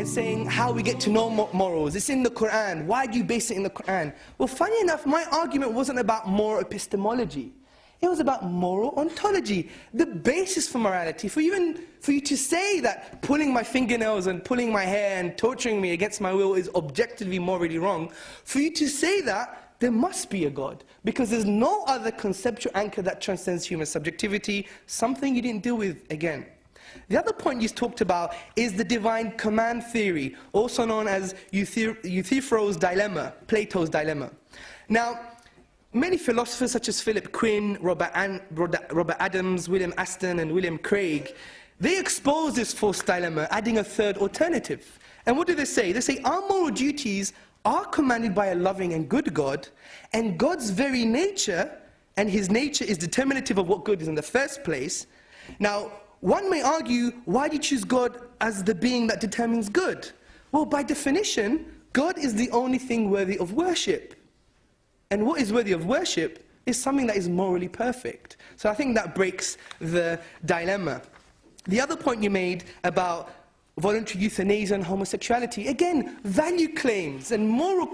saying how we get to know morals. It's in the Quran. Why do you base it in the Quran? Well, funny enough, my argument wasn't about moral epistemology. It was about moral ontology, the basis for morality. For you to say that pulling my fingernails and pulling my hair and torturing me against my will is objectively morally wrong, for you to say that, there must be a God, because there's no other conceptual anchor that transcends human subjectivity, something you didn't deal with again. The other point you talked about is the divine command theory, also known as Euthyphro's dilemma, Plato's dilemma. Now, many philosophers such as Philip Quinn, Robert Adams, William Aston and William Craig, they expose this false dilemma, adding a third alternative. And what do they say? They say our moral duties are commanded by a loving and good God, and God's very nature, and his nature is determinative of what good is in the first place. Now, one may argue, why do you choose God as the being that determines good? Well, by definition, God is the only thing worthy of worship. And what is worthy of worship is something that is morally perfect. So I think that breaks the dilemma. The other point you made about voluntary euthanasia and homosexuality, again, value claims and moral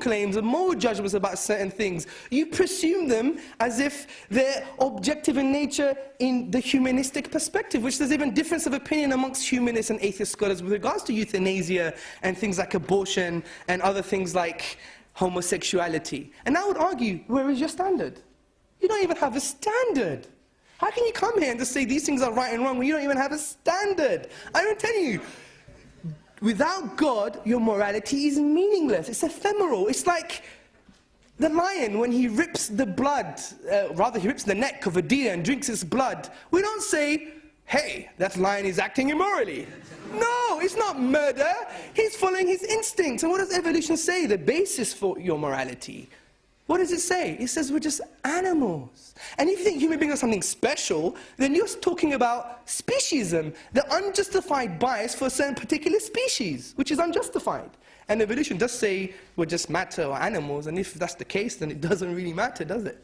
judgments about certain things. You presume them as if they're objective in nature in the humanistic perspective, which there's even difference of opinion amongst humanists and atheist scholars with regards to euthanasia and things like abortion and other things like homosexuality. And I would argue, where is your standard? You don't even have a standard. How can you come here and just say these things are right and wrong when you don't even have a standard? I'm telling you, without God, your morality is meaningless. It's ephemeral. It's like the lion when he rips the blood, he rips the neck of a deer and drinks its blood. We don't say, hey, that lion is acting immorally. No, it's not murder. He's following his instincts. And what does evolution say? The basis for your morality. What does it say? It says we're just animals. And if you think human beings are something special, then you're talking about speciesism, the unjustified bias for a certain particular species, which is unjustified. And evolution does say we're just matter or animals, and if that's the case, then it doesn't really matter, does it?